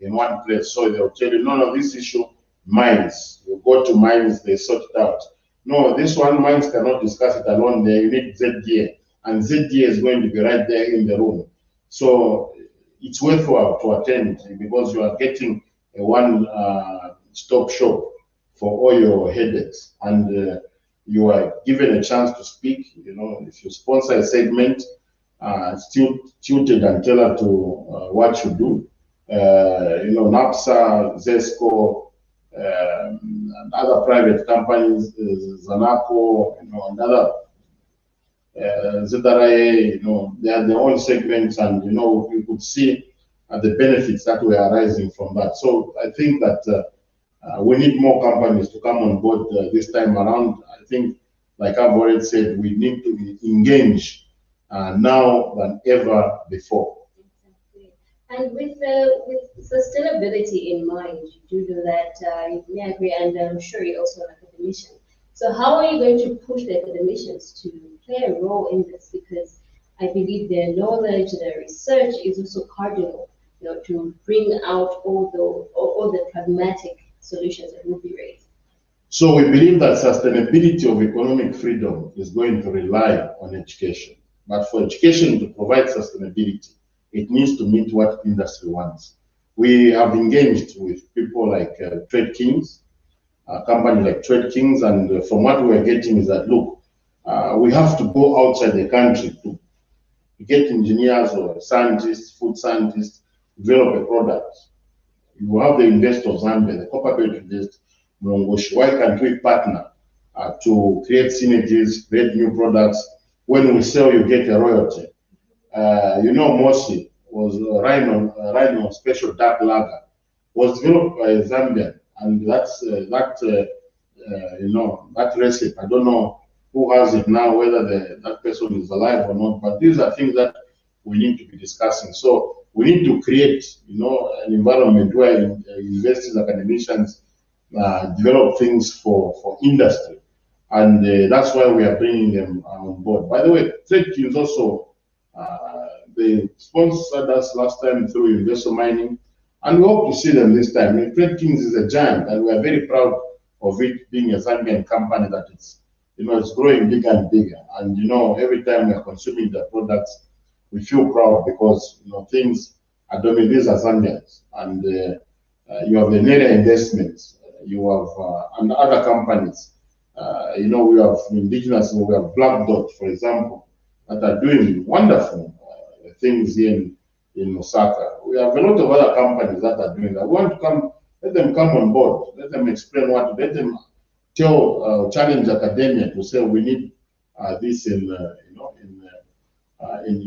in one place. So they'll tell you, no, this issue, mines. You go to mines, they sort it out. No, this one, mines cannot discuss it alone there. You need ZDA, and ZDA is going to be right there in the room. So it's worthwhile to attend, because you are getting a one-stop shop for all your headaches, and you are given a chance to speak. If you sponsor a segment, still tutored and tailored to what you do. NAPSA, ZESCO, and other private companies, Zanaco, and other ZRA, they have their own segments, and you could see the benefits that were arising from that. So I think that we need more companies to come on board this time around. I think, like I've already said, we need to engage now than ever before. Exactly. And with sustainability in mind, you do that, you may agree, and I'm sure you're also an academician. So how are you going to push the academicians to play a role in this? Because I believe their knowledge, their research is also cardinal, to bring out all the pragmatic solutions that will be raised. So we believe that sustainability of economic freedom is going to rely on education. But for education to provide sustainability, it needs to meet what industry wants. We have engaged with people like Trade Kings, a company like Trade Kings, and from what we're getting is that, look, we have to go outside the country to get engineers or scientists, food scientists, develop a product. You have the Invest of Zambia, the Copper Belt Invest, Mlongoshi. Why can't we partner to create synergies, create new products? When we sell, you get a royalty. Mosi was a Rhino Special Dark Lager, was developed by Zambia, and that's that recipe. I don't know who has it now, whether that person is alive or not. But these are things that we need to be discussing. So we need to create, an environment where investors, academicians develop things for industry. And that's why we are bringing them on board. By the way, Trade Kings also, they sponsored us last time through Investor Mining, and we hope to see them this time. Trade Kings is a giant, and we are very proud of it being a Zambian company that it's growing bigger and bigger. And every time we are consuming their products, we feel proud because things are doing. These are Zambians, and you have the Nera Investments, you have and other companies. We have indigenous, we have Black Dot, for example, that are doing wonderful things in Osaka. We have a lot of other companies that are doing that. We want to come, let them come on board, let them explain let them challenge academia to say we need this in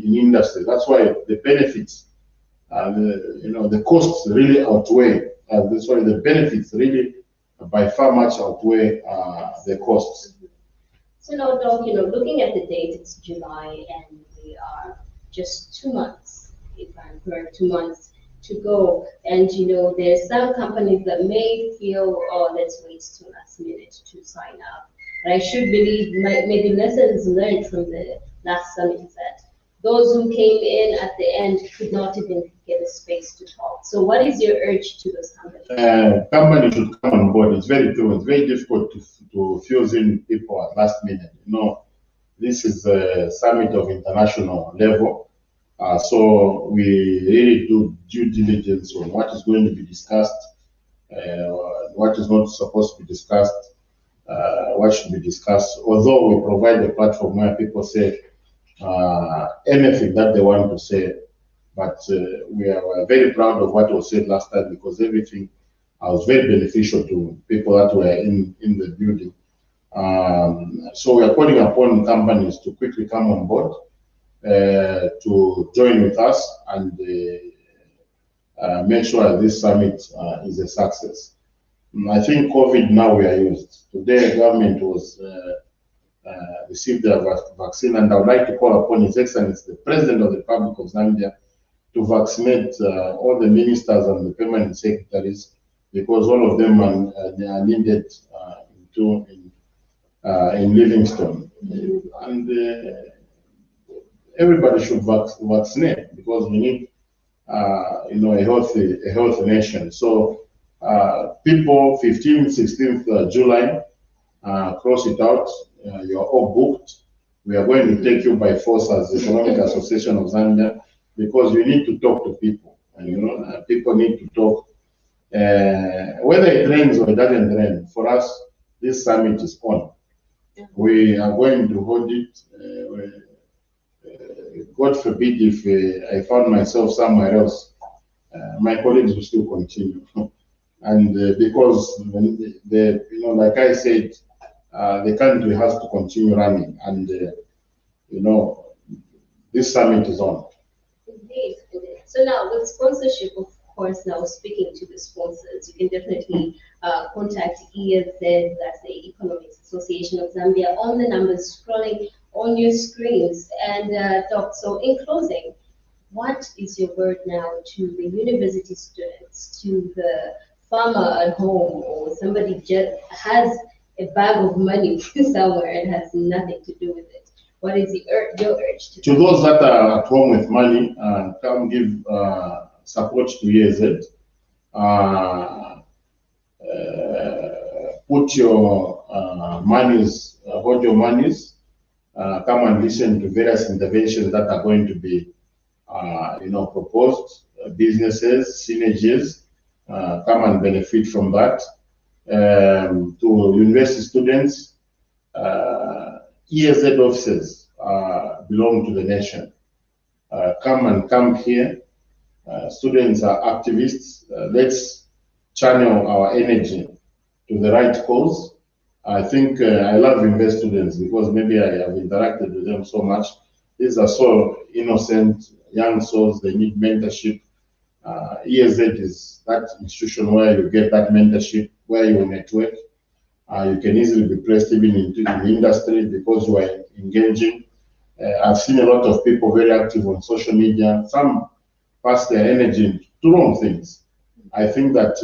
industry. That's why the benefits, the costs really outweigh. That's why the benefits really by far much outweigh the costs. So now, Doc, looking at the date, it's July, and we are just 2 months, if I'm correct, 2 months to go. And there's some companies that may feel, oh, let's wait till last minute to sign up. But I should believe maybe lessons learned from the last summit is that those who came in at the end could not even get a space to talk. So what is your urge to those companies? Companies should come on board. It's very true. It's very difficult to fuse in people at last minute. This is a summit of international level. So we really do due diligence on what is going to be discussed, what is not supposed to be discussed, what should be discussed. Although we provide a platform where people say anything that they want to say, but we are very proud of what was said last time because everything was very beneficial to people that were in the building. So we are calling upon companies to quickly come on board to join with us and make sure this summit is a success. I think COVID now we are used. Today the government was received their vaccine, and I would like to call upon His Excellency, the President of the Republic of Zambia, to vaccinate all the ministers and the permanent secretaries because all of them are needed in Livingstone. And everybody should vaccinate because we need a healthy nation. So people, 15th, 16th July, cross it out. You are all booked. We are going to take you by force as the Economic Association of Zambia because you need to talk to people. And, people need to talk. Whether it rains or it doesn't rain, for us, this summit is on. We are going to hold it. God forbid if I found myself somewhere else, my colleagues will still continue. And because like I said, the country has to continue running, and this summit is on. Indeed, indeed. So now with sponsorship, of course, now speaking to the sponsors, you can definitely contact ESZ, that's the Economics Association of Zambia, on the numbers scrolling on your screens. And Doc, so in closing, what is your word now to the university students, to the farmer at home, or somebody just has a bag of money somewhere and has nothing to do with it? What is your urge to those that are at home with money, come give support to ESZ. Put your monies, hold your monies. Come and listen to various interventions that are going to be, proposed. Businesses, synergies, come and benefit from that. To university students, ESZ officers belong to the nation. Come here. Students are activists. Let's channel our energy to the right cause. I think I love university students because maybe I have interacted with them so much. These are so innocent, young souls. They need mentorship. ESZ is that institution where you get that mentorship, where you network. You can easily be placed even into the industry because you are engaging. I've seen a lot of people very active on social media. Some pass their energy to wrong things. I think that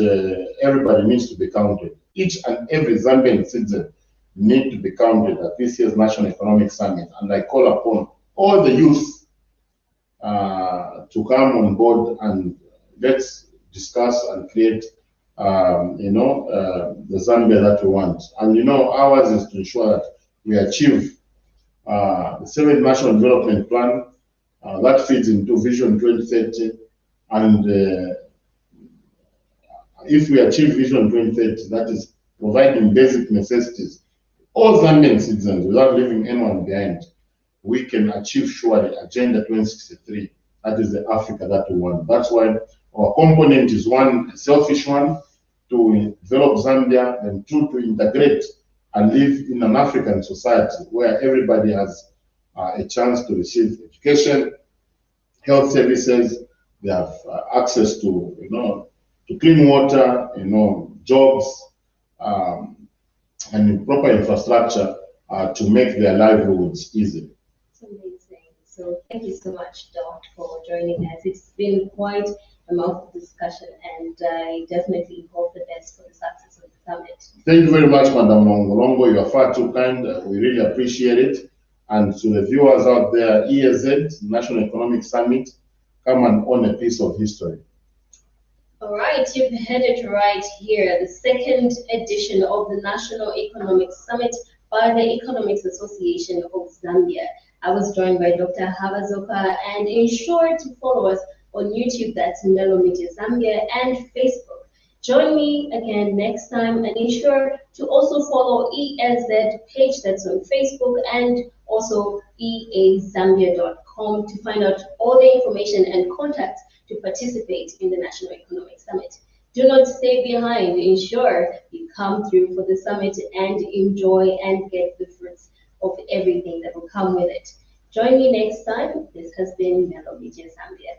everybody needs to be counted. Each and every Zambian citizen need to be counted at this year's National Economic Summit. And I call upon all the youth to come on board and let's discuss and create the Zambia that we want. And ours is to ensure that we achieve the 7th National Development Plan that feeds into Vision 2030. And if we achieve Vision 2030, that is providing basic necessities, all Zambian citizens without leaving anyone behind. we can achieve surely Agenda 2063. That is the Africa that we want. That's why our component is one, a selfish one, to develop Zambia, and two, to integrate and live in an African society where everybody has a chance to receive education, health services, they have access to, to clean water, jobs, and proper infrastructure to make their livelihoods easy. It's amazing. So thank you so much, Doc, for joining us. It's been quite a mouthful discussion, and I definitely hope the best for the success of the summit. Thank you very much, Madam Longo. You are far too kind. We really appreciate it. And to the viewers out there, EAZ, National Economic Summit, come and own a piece of history. All right, you've heard it right here. The second edition of the National Economic Summit by the Economics Association of Zambia. I was joined by Dr. Havazoka, and ensure to follow us on YouTube, that's Melo Media Zambia, and Facebook. Join me again next time, and ensure to also follow EAZ page that's on Facebook, and also eazambia.com to find out all the information and contacts to participate in the National Economic Summit. Do not stay behind. Ensure you come through for the summit and enjoy and get the fruits of everything that will come with it. Join me next time. This has been Melo Media Zambia.